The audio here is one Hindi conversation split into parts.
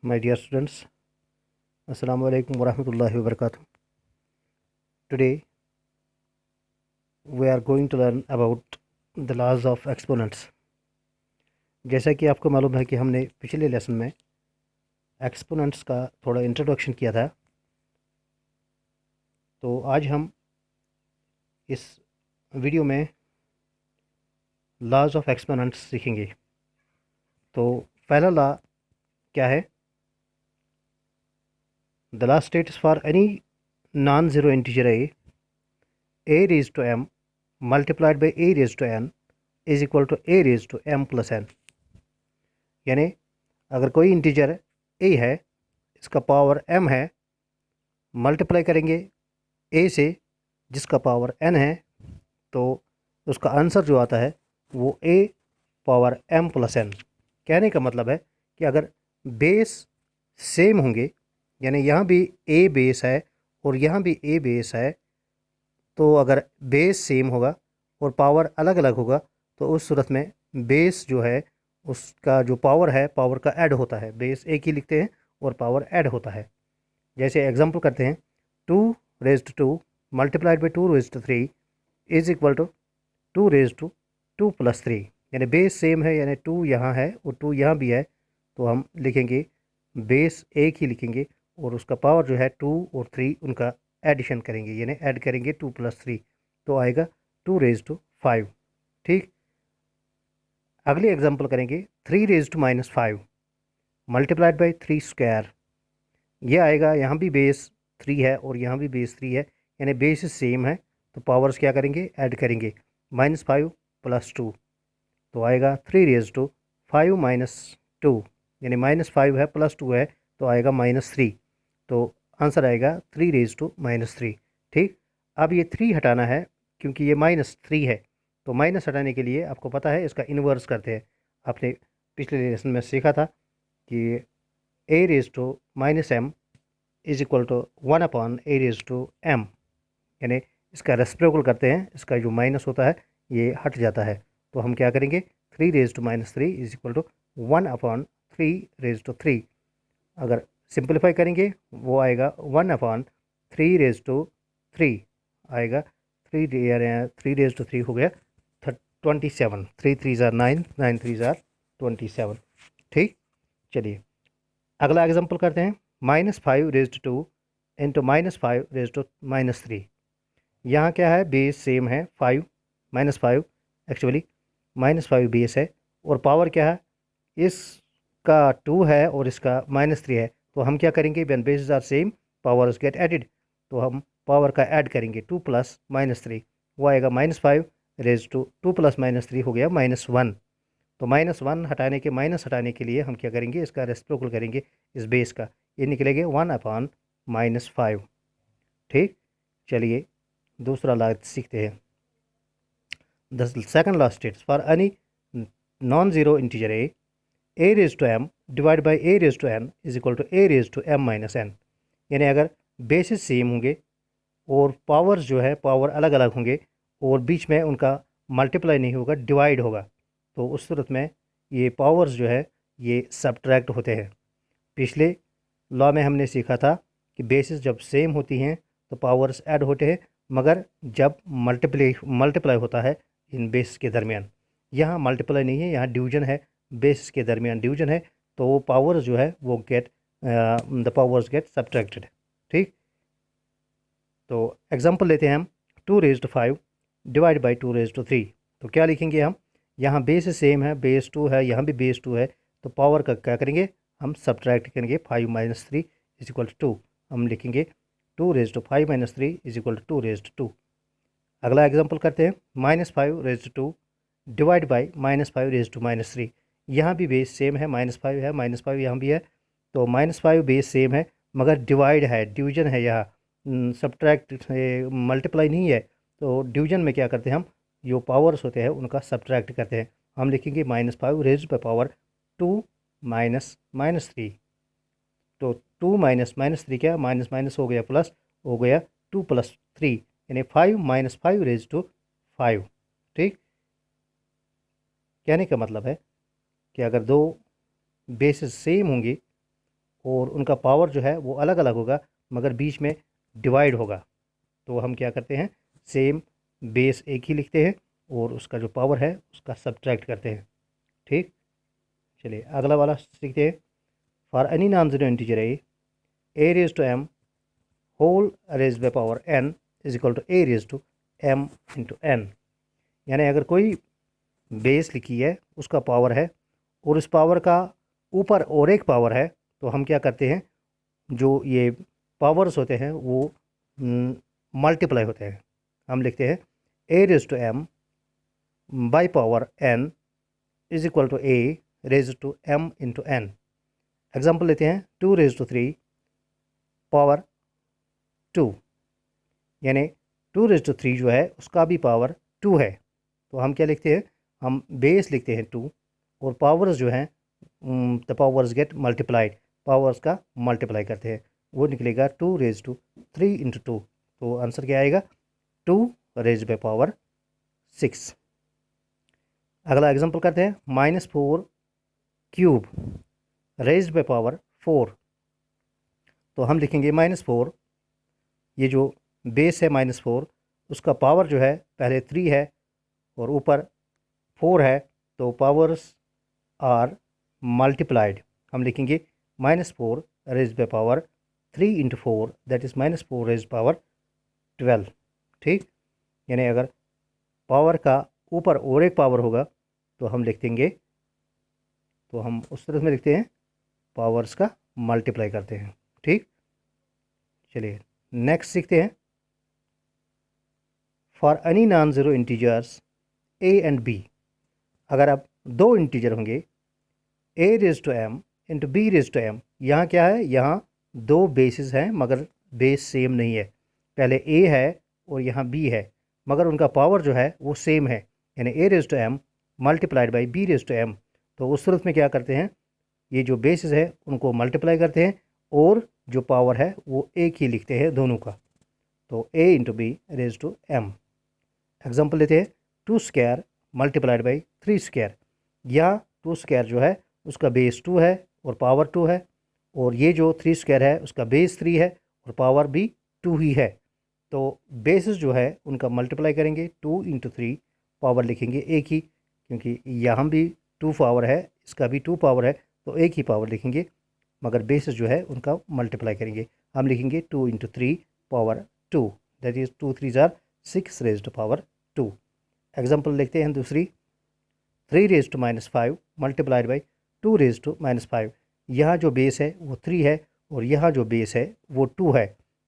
My dear students, Assalamu alaikum warahmatullahi wabarakatuh. Today we are going to learn about the laws of exponents. जैसा कि आपको मालूम है कि हमने पिछले लेसन में एक्सपोनेंट्स का थोड़ा इंट्रोडक्शन किया था, तो आज हम इस वीडियो में लॉज ऑफ एक्सपोनेंट्स सीखेंगे। तो पहला लॉ क्या है? The law states for any non zero integer a raised to m multiplied by a raised to n is equal to a raised to m plus n। यानी अगर कोई इंटीजर a है, इसका पावर m है, मल्टीप्लाई करेंगे a से जिसका पावर n है, तो उसका आंसर जो आता है वो a power m plus n। कहने का मतलब है कि अगर बेस सेम होंगे, यानी यहाँ भी a बेस है और यहाँ भी a बेस है, तो अगर बेस सेम होगा और पावर अलग अलग होगा तो उस सूरत में बेस जो है उसका जो पावर है, पावर का ऐड होता है। बेस एक ही लिखते हैं और पावर ऐड होता है। जैसे एग्जांपल करते हैं, 2 raised to multiplied by 2 raised 3 is equal to 2 raised to 2 plus 3। यानी बेस सेम है, यानी 2 यहाँ है और 2 यहाँ भी है, तो हम लिखेंगे बेस एक ही लिखेंगे और उसका पावर जो है 2 और 3 उनका एडिशन करेंगे, यानी ऐड करेंगे 2 प्लस 3, तो आएगा 2 रेज टू 5। ठीक, अगली एग्जांपल करेंगे 3 raise to minus 5 multiplied by 3 square. ये आएगा, यहाँ भी बेस 3 है और यहाँ भी बेस 3 है, यानी बेस सेम है, तो पावर्स क्या करेंगे, ऐड करेंगे। -5 प्लस 2 तो आएगा 3 रेज टू 5 माइनस 2, यानी -5 है प्लस 2 है तो आएगा -3, तो आंसर आएगा 3 रेज टू -3। ठीक, अब ये 3 हटाना है क्योंकि ये -3 है, तो माइनस हटाने के लिए आपको पता है इसका इन्वर्स करते हैं। आपने पिछले लेसन में सीखा था कि a raise to minus M is equal to 1 upon a raise to m, यानी इसका रेसिप्रोकल करते हैं, इसका जो माइनस होता है ये हट जाता है, तो हम क्या करेंगे 3 raise to -3 is equal to 1 upon 3 raise to 3। अगर सिंप्लीफाई करेंगे वो आएगा 1 अपॉन 3 रेज टू 3 आएगा, 3 रेज टू 3 हो गया 27। 3 3 ज़ार 9, 9 3 ज़ार 27। ठीक, चलिए अगला एग्जांपल करते हैं। -5 raise to 2 into -5 raise to -3। यहाँ क्या है, बेस सेम है 5, -5 एक्चुअली -5 बेस है और पावर क्या है, इसका 2 है और इसका -3 है, तो हम क्या करेंगे, when bases are same powers get added, तो हम पावर का ऐड करेंगे 2 प्लस -3, वो आएगा -5 रेज टू 2 प्लस -3 हो गया -1। तो -1 हटाने के, माइनस हटाने के लिए हम क्या करेंगे, इसका रेसिप्रोकल करेंगे इस बेस का, ये निकलेगा 1 अपॉन -5। ठीक, चलिए दूसरा लॉ सीखते हैं। The second law states for any non zero integer a raise to m divide by a raise to n is equal to a raise to m minus n। यानी अगर बेसिस सेम होंगे और पावर्स जो है पावर अलग अलग होंगे और बीच में उनका मल्टीप्लाई नहीं होगा, डिवाइड होगा, तो उस सूरत में ये पावर्स जो है ये सब्ट्रैक्ट होते हैं। पिछले लॉ में हमने सीखा था कि बेसिस जब सेम होती हैं तो पावर्स ऐड होते हैं, मगर जब मल्टीप्लाई होता है इन बेस के दरमियान, यहाँ मल्टीप्लाई नहीं है, यहाँ डिवीजन है, बेस के दरमियान डिवीजन है, तो वो पावर्स जो है वो द पावर्स गेट सब्ट्रैक्टेड। ठीक, तो एग्जांपल लेते हैं हम, 2 raise to 5 divide by 2 raise to 3। तो क्या लिखेंगे हम, यहाँ बेस सेम है, बेस 2 है, यहाँ भी बेस 2 है, तो पावर का क्या करेंगे, हम सब्ट्रैक्ट करेंगे। 5 माइनस 3 इज इक्वल टू 2, हम लिखेंगे 2 raise to 5 minus 3 is equal to 2 raise to 2। अगला एग्जांपल करते हैं, -5 raise to 2 divide by -5 raise to -3। यहाँ भी बेस सेम है, -5 है, -5 यहाँ भी है, तो -5 बेस सेम है मगर डिवाइड है, डिवीजन है, यहाँ सब्ट्रैक्ट मल्टीप्लाई नहीं है, तो डिवीजन में क्या करते हैं हम, जो पावर्स होते हैं उनका सब्ट्रैक्ट करते हैं। हम लिखेंगे -5 रेज बाई पावर 2 माइनस -3, तो 2 माइनस -3 क्या, माइनस माइनस हो गया प्लस हो गया 2 प्लस 3, यानी 5 माइनस 5 रेज टू 5। ठीक, कहने का मतलब है कि अगर दो बेसिस सेम होंगी और उनका पावर जो है वो अलग अलग होगा मगर बीच में डिवाइड होगा, तो हम क्या करते हैं, सेम बेस एक ही लिखते हैं और उसका जो पावर है उसका सब्ट्रैक्ट करते हैं। ठीक, चलिए अगला वाला सीखते हैं। For any non zero integer A raise to M whole raise by power N is equal to A raise to M into N. यानी अगर कोई बेस लिखी है, उसका पावर है और उस पावर का ऊपर और एक पावर है, तो हम क्या करते हैं, जो ये पावर्स होते हैं वो मल्टीप्लाई होते हैं। हम लिखते हैं a raise to m by power N is equal to A raise to M into n. Example लेते हैं 2 रेज टू 3 पावर 2, यानी 2 रेज टू 3 जो है उसका भी पावर 2 है। तो हम क्या लिखते हैं, हम बेस लिखते हैं 2 और पावर्स जो हैं the powers get multiplied, powers का मल्टीप्लाई करते हैं, वो निकलेगा 2 रेज टू 3 इंटू 2। तो आंसर क्या आएगा, 2 रेज बाय पावर 6। अगला एग्जांपल करते हैं, -4 क्यूब रेज्ड बाय पावर 4। तो हम लिखेंगे -4, ये जो बेस है -4, उसका पावर जो है पहले 3 है और ऊपर 4 है, तो पावर्स आर मल्टीप्लाइड। हम लिखेंगे -4 raised by power 3 into 4 that is -4 raised power 12। ठीक, यानी अगर पावर का ऊपर और एक पावर होगा तो हम लिख देंगे, तो हम उस तरह में लिखते हैं, पावर्स का मल्टीप्लाई करते हैं। ठीक, चलिए नेक्स्ट सीखते हैं। For any non zero integers A and b, अगर अब दो इंटीजर होंगे a raise to M into b raise to m, यहाँ क्या है, यहाँ दो बेसिस हैं मगर बेस सेम नहीं है। पहले ए है और यहाँ बी है, मगर उनका पावर जो है वो सेम है, यानी a raise to m multiplied by B raise to m. तो उस सूरत में क्या करते हैं, ये जो बेसिस है उनको मल्टीप्लाई करते हैं और जो पावर है वो एक ही लिखते हैं दोनों का, तो a into b raise to m. Example लेते हैं, 2 स्क्वायर मल्टीप्लाइड बाई 3 स्क्वायर। यहाँ 2 स्क्वायर जो है उसका बेस 2 है और पावर 2 है, और ये जो 3 स्क्वायर है उसका बेस 3 है और पावर भी 2 ही है। तो बेसिस जो है उनका मल्टीप्लाई करेंगे, 2 इंटू 3, पावर लिखेंगे एक ही, क्योंकि यहाँ भी 2 पावर है, इसका भी 2 पावर है, तो एक ही पावर लिखेंगे, मगर बेसिस जो है उनका मल्टीप्लाई करेंगे। हम लिखेंगे 2 इंटू 3 पावर 2 दैट इज़ 2 3 जार 6 रेज टू पावर 2। एग्जाम्पल लिखते हैं दूसरी, 3 raise to -5 multiplied by 2 raise to -5। यहाँ जो बेस है वो 3 है और यहाँ जो बेस है वो 2 है,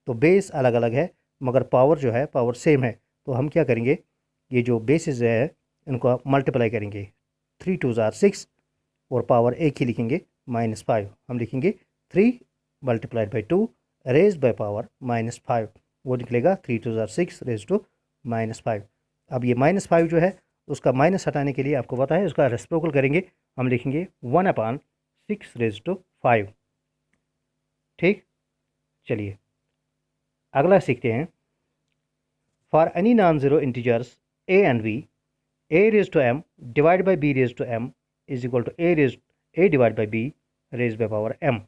तो बेस अलग अलग है मगर पावर जो है पावर सेम है। तो हम क्या करेंगे, ये जो बेसिस है इनको मल्टीप्लाई करेंगे, 3 2 जार 6 और पावर एक ही लिखेंगे -5। हम लिखेंगे 3 multiplied by 2 raise by power -5, वो निकलेगा 3 2 जार 6 रेज टू -5। अब ये -5 जो है उसका माइनस हटाने के लिए आपको पता है उसका रेसिप्रोकल करेंगे, हम लिखेंगे 1/6 रेज टू 5। ठीक, चलिए अगला सीखते हैं। For any non zero integers A and B, A raise to M divide by B raise to M is equal to A divide by B raise by power M.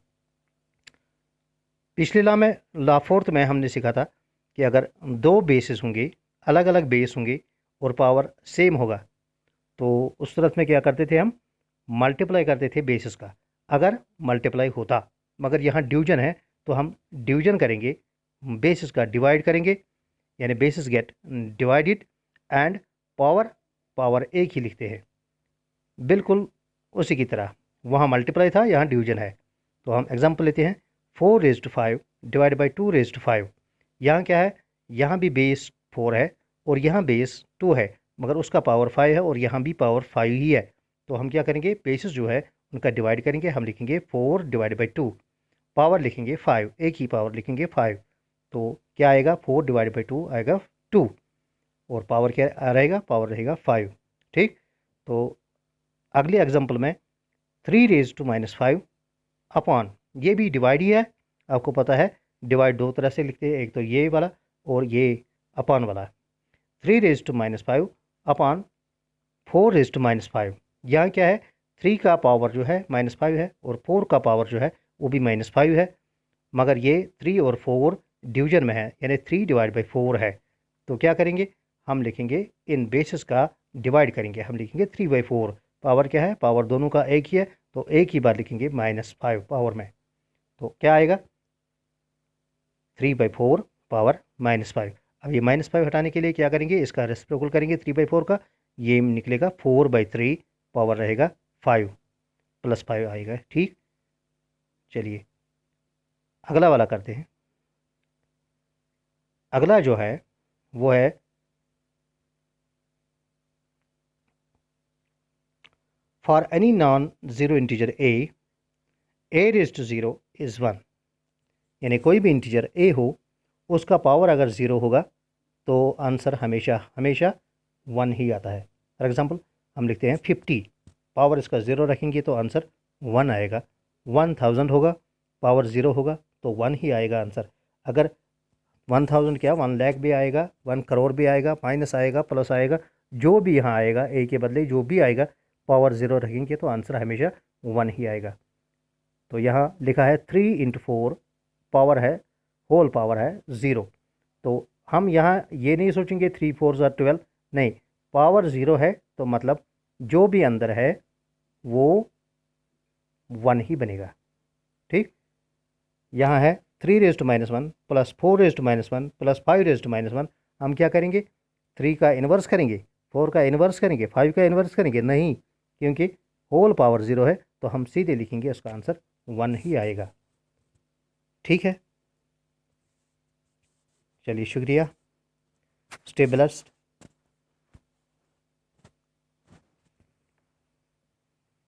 पिछले लॉ फोर्थ में हमने सीखा था कि अगर दो बेसिस होंगे, अलग अलग बेस होंगे और पावर सेम होगा, तो उस सूरत में क्या करते थे, हम मल्टीप्लाई करते थे बेसिस का, अगर मल्टीप्लाई होता। मगर यहाँ डिवीजन है तो हम डिवीजन करेंगे, बेसिस का डिवाइड करेंगे, यानी basis gate divided and power एक ही लिखते हैं, बिल्कुल उसी की तरह। वहाँ मल्टीप्लाई था, यहाँ डिवीजन है। तो हम एग्जांपल लेते हैं, 4 raise to 5 divide by 2 raise to 5। यहाँ क्या है, यहाँ भी बेस 4 है और यहाँ बेस 2 है, मगर उसका पावर 5 है और यहाँ भी पावर 5 ही है। तो हम क्या करेंगे, बेसिस जो है उनका डिवाइड करेंगे, हम लिखेंगे 4 डिवाइड बाई 2, पावर लिखेंगे 5, एक ही पावर लिखेंगे 5। तो क्या आएगा, 4 डिवाइड बाई 2 आएगा 2 और पावर क्या रहेगा, पावर रहेगा 5। ठीक, तो अगले एग्जाम्पल में 3 रेज टू -5 अपॉन, ये भी डिवाइड ही है, आपको पता है डिवाइड दो तरह से लिखते हैं, एक तो ये वाला और ये अपॉन वाला। 3 raise to -5 upon 4 raise to -5। यहाँ क्या है, 3 का पावर जो है -5 है और 4 का पावर जो है वो भी -5 है, मगर ये 3 और 4 डिवीजन में है, यानी 3/4 है। तो क्या करेंगे, हम लिखेंगे इन बेसिस का डिवाइड करेंगे, हम लिखेंगे 3/4। पावर क्या है, पावर दोनों का एक ही है, तो एक ही बार लिखेंगे -5 पावर में। तो क्या आएगा, 3/4 पावर -5। अब ये -5 हटाने के लिए क्या करेंगे, इसका रेसिप्रोकल करेंगे 3/4 का, ये निकलेगा 4/3 पावर रहेगा 5 +5 आएगा। ठीक, चलिए अगला वाला करते हैं। अगला जो है वो है for any non zero integer a raise to 0 is 1, यानी कोई भी इंटीजर a हो उसका पावर अगर 0 होगा तो आंसर हमेशा हमेशा 1 ही आता है। फॉर एग्ज़ाम्पल हम लिखते हैं 50, पावर इसका 0 रखेंगे तो आंसर 1 आएगा। 1000 होगा, पावर 0 होगा तो 1 ही आएगा आंसर। अगर 1000 क्या 1 लाख भी आएगा, 1 करोड़ भी आएगा, माइनस आएगा, प्लस आएगा, जो भी यहाँ आएगा ए के बदले जो भी आएगा, पावर 0 रखेंगे तो आंसर हमेशा 1 ही आएगा। तो यहाँ लिखा है 3 × 4 पावर है, होल पावर है 0। तो हम यहाँ ये नहीं सोचेंगे 3 4 12, नहीं, पावर 0 है तो मतलब जो भी अंदर है वो 1 ही बनेगा। ठीक, यहाँ है 3⁻1 + 4⁻1 + 5⁻1। हम क्या करेंगे, 3 का इन्वर्स करेंगे, 4 का इन्वर्स करेंगे, 5 का इन्वर्स करेंगे, नहीं, क्योंकि होल पावर 0 है तो हम सीधे लिखेंगे उसका आंसर 1 ही आएगा। ठीक है, चलिए शुक्रिया, स्टे ब्लेस्ड।